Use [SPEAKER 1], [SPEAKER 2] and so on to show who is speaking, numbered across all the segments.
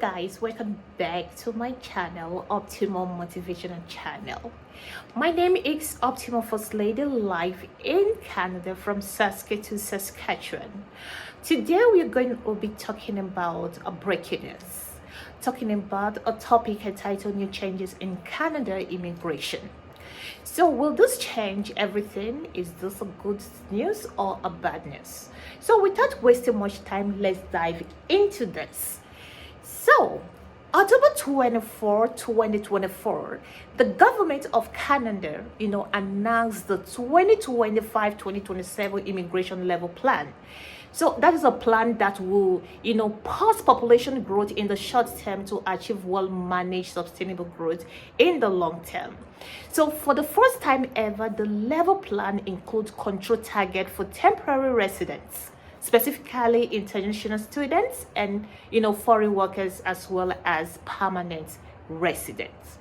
[SPEAKER 1] guys, welcome back to my channel, Optimal Motivational Channel. My name is Optimal First Lady, live in Canada from Saskatchewan. Today we are going to be talking about a breaking news, talking about a topic entitled New Changes in Canada Immigration. So will this change everything? Is this a good news or a bad news? So without wasting much time, let's dive into this. So, October 24, 2024, the government of Canada, announced the 2025-2027 immigration level plan. So that is a plan that will, pause population growth in the short term to achieve well-managed sustainable growth in the long term. So for the first time ever, the level plan includes control target for temporary residents, specifically international students and foreign workers, as well as permanent residents.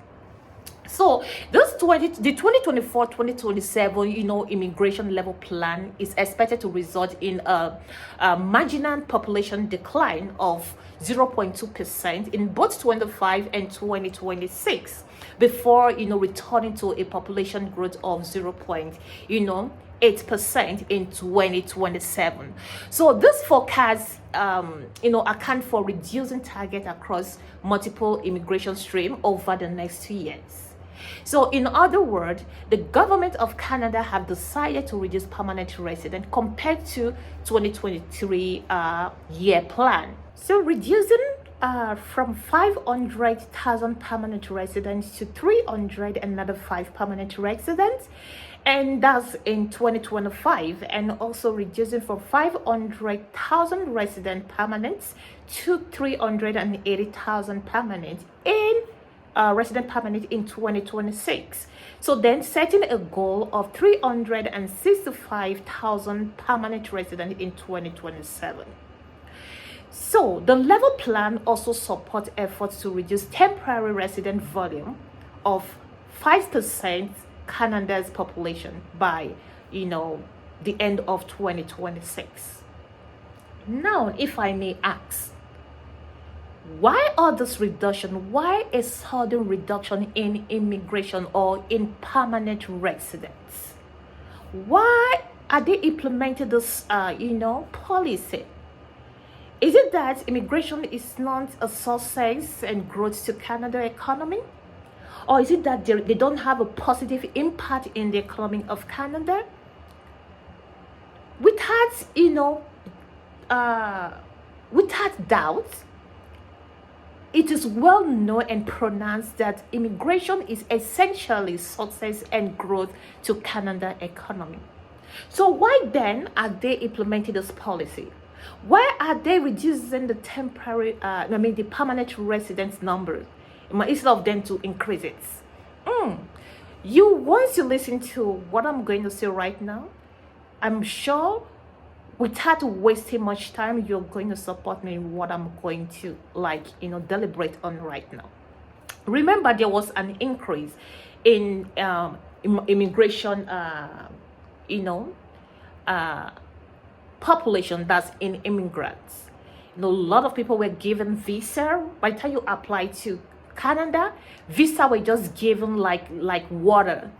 [SPEAKER 1] So the 2024-2027 immigration level plan is expected to result in a marginal population decline of 0.2% in both 2025 and 2026 before returning to a population growth of 0.8% in 2027. So this forecast account for reducing target across multiple immigration streams over the next 2 years. So in other words, the government of Canada have decided to reduce permanent residents compared to 2023 year plan. So reducing from 500,000 permanent residents to 300 another 5 permanent residents, and that's in 2025, and also reducing from 500,000 resident permanents to 380,000 permanent in resident permanent in 2026. So then setting a goal of 365,000 permanent residents in 2027. So the level plan also supports efforts to reduce temporary resident volume of 5% Canada's population by the end of 2026. Now, if I may ask, why all this reduction? Why a sudden reduction in immigration or in permanent residents? Why are they implementing this policy? Is it that immigration is not a success and growth to Canada economy? Or is it that they don't have a positive impact in the economy of Canada? Without doubt, it is well known and pronounced that immigration is essentially success and growth to Canada economy. So why then are they implementing this policy? Why are they reducing the the permanent residents number instead of them to increase it? Once you listen to what I'm going to say right now, I'm sure without wasting much time, you're going to support me in what I'm going to deliberate on right now. Remember, there was an increase in immigration, population that's in immigrants. A lot of people were given visa. By the time you apply to Canada, visa were just given like water.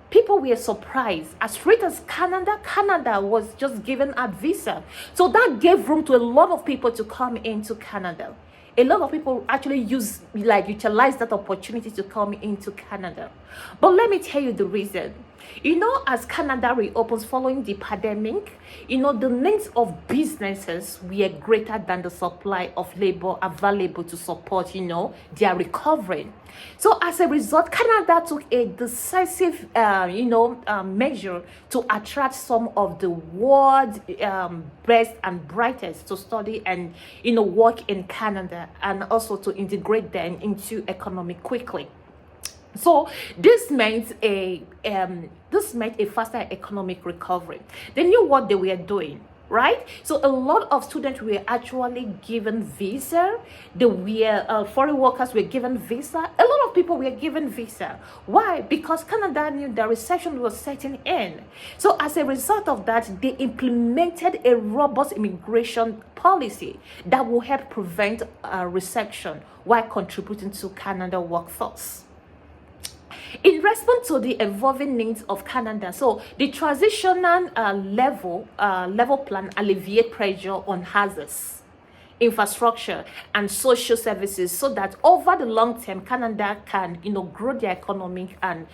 [SPEAKER 1] People were surprised. As late as Canada was just given a visa. So that gave room to a lot of people to come into Canada. A lot of people actually utilize that opportunity to come into Canada. But let me tell you the reason. As Canada reopens following the pandemic, the needs of businesses were greater than the supply of labor available to support, their recovery. So as a result, Canada took a decisive, measure to attract some of the world's best and brightest to study and, work in Canada, and also to integrate them into economy quickly. So this meant a faster economic recovery. They knew what they were doing, right? So a lot of students were actually given visa. The foreign workers were given visa. A lot of people were given visa. Why? Because Canada knew the recession was setting in. So as a result of that, they implemented a robust immigration policy that will help prevent recession while contributing to Canada workforce. In response to the evolving needs of Canada, so the transitional level plan alleviate pressure on hazards, infrastructure, and social services, so that over the long term, Canada can, grow their economic and,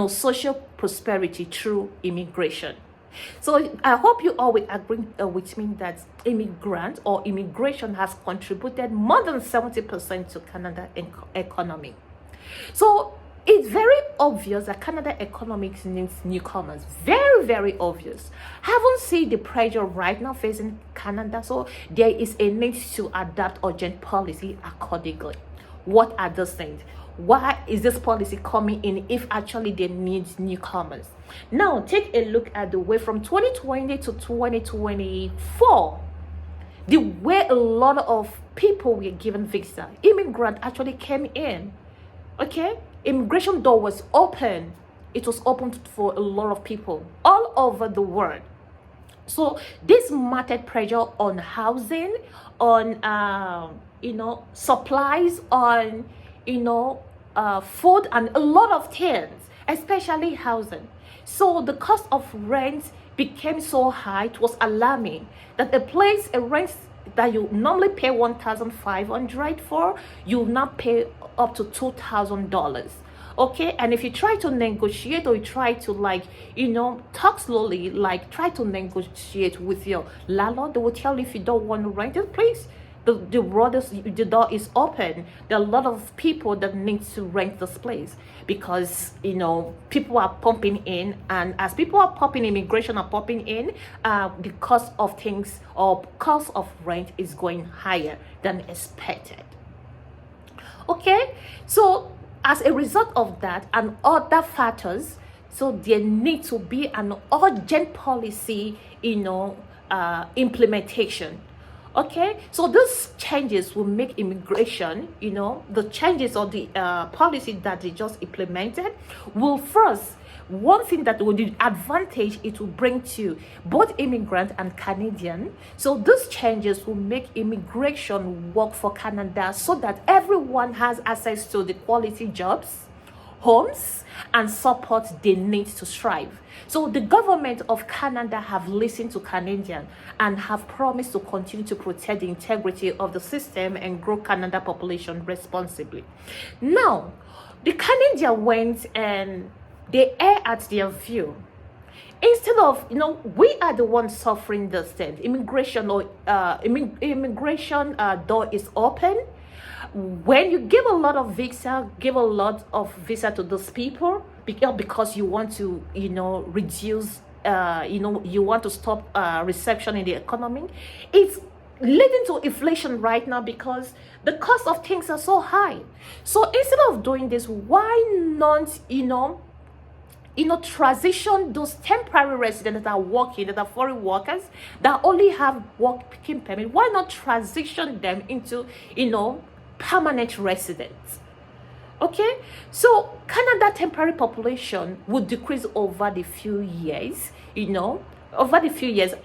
[SPEAKER 1] social prosperity through immigration. So I hope you all will agree with me that immigrant or immigration has contributed more than 70% to Canada economy. So it's very obvious that Canada economics needs newcomers. Very, very obvious. Haven't seen the pressure right now facing Canada, so there is a need to adapt urgent policy accordingly. What are those things? Why is this policy coming in if actually they need newcomers? Now, take a look at the way from 2020 to 2024. The way a lot of people were given visa, immigrant actually came in. Okay, immigration door was open. It was open for a lot of people all over the world. So this mattered pressure on housing, on supplies, on food, and a lot of things, especially housing. So the cost of rent became so high, it was alarming that a rent that you normally pay $1,500 for, you now pay up to $2,000. Okay, and if you try to negotiate, or you try to talk slowly, try to negotiate with your landlord, they will tell you, if you don't want to rent it, please, the door is open. There are a lot of people that need to rent this place, because people are pumping in, and as people are popping, immigration are popping in, the cost of things or cost of rent is going higher than expected. Okay, so as a result of that and other factors, so there needs to be an urgent policy implementation. Okay, so these changes will make immigration, the changes or the policy that they just implemented will first, one thing that will the advantage it will bring to both immigrant and Canadian. So these changes will make immigration work for Canada, so that everyone has access to the quality jobs, homes, and support they need to strive. So the government of Canada have listened to Canadians and have promised to continue to protect the integrity of the system and grow Canada population responsibly. Now, the Canadian went and they air at their view. Instead of, we are the ones suffering this thing. Immigration door is open. When you give a lot of visa to those people, because you want to, reduce, you want to stop recession in the economy, it's leading to inflation right now because the cost of things are so high. So instead of doing this, why not, transition those temporary residents that are working, that are foreign workers, that only have working permit? Why not transition them into, permanent residents? Okay, so Canada temporary population would decrease over the few years,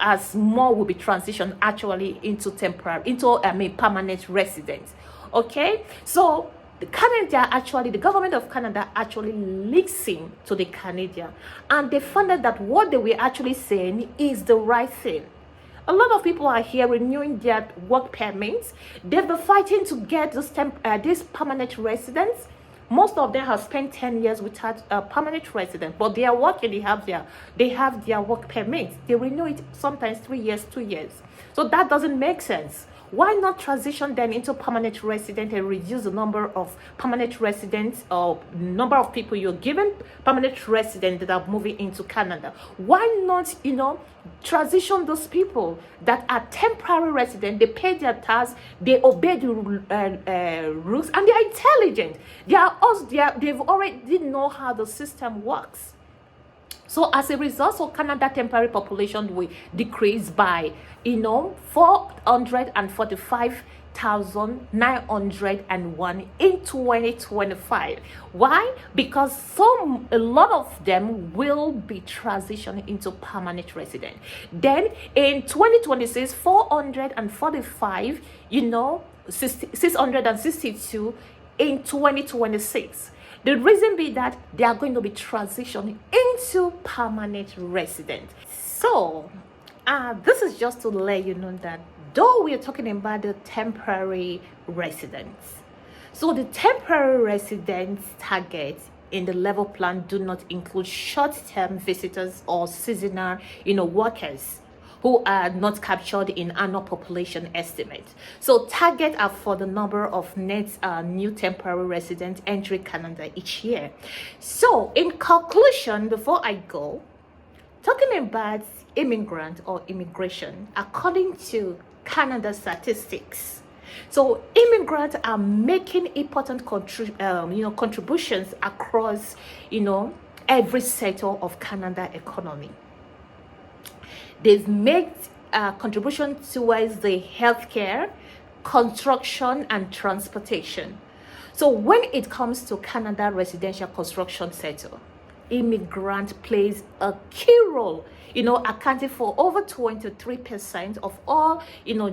[SPEAKER 1] as more will be transitioned actually into permanent residents. Okay, so the government of Canada actually listened to the Canadian, and they found out that what they were actually saying is the right thing. A lot of people are here renewing their work permits. They've been fighting to get these permanent residents. Most of them have spent 10 years without a permanent resident, but they are working. They have their work permits. They renew it sometimes 3 years, 2 years. So that doesn't make sense. Why not transition them into permanent resident and reduce the number of permanent residents or number of people you're given permanent residents that are moving into Canada? Why not, transition those people that are temporary residents? They pay their tax, they obey the rules, and they are intelligent. They've already know how the system works. So as a result, so Canada temporary population will decrease by 445,901 in 2025. Why? Because a lot of them will be transitioning into permanent resident. Then in 2026, 445, 662 in 2026. The reason be that they are going to be transitioning into permanent resident. So, this is just to let you know that though we are talking about the temporary residents, so the temporary residents target in the level plan do not include short-term visitors or seasonal, workers who are not captured in annual population estimate. So target are for the number of net new temporary residents entering Canada each year. So in conclusion, before I go, talking about immigrant or immigration, according to Canada statistics, so immigrants are making important contributions across every sector of Canada economy. They've made contribution towards the healthcare, construction, and transportation. So when it comes to Canada residential construction sector, immigrant plays a key role, accounting for over 23% of all,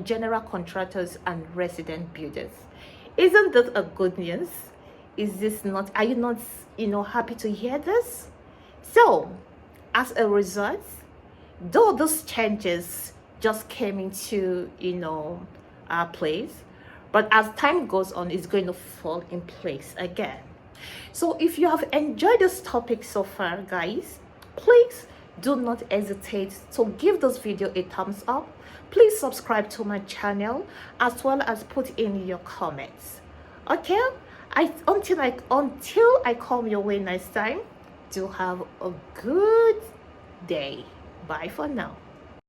[SPEAKER 1] general contractors and resident builders. Isn't that a good news? Are you not, happy to hear this? So, as a result, though those changes just came into our place, but as time goes on, it's going to fall in place again. So if you have enjoyed this topic so far, guys, please do not hesitate to give this video a thumbs up. Please subscribe to my channel, as well as put in your comments. Okay, until I come your way next time, do have a good day. Bye for now.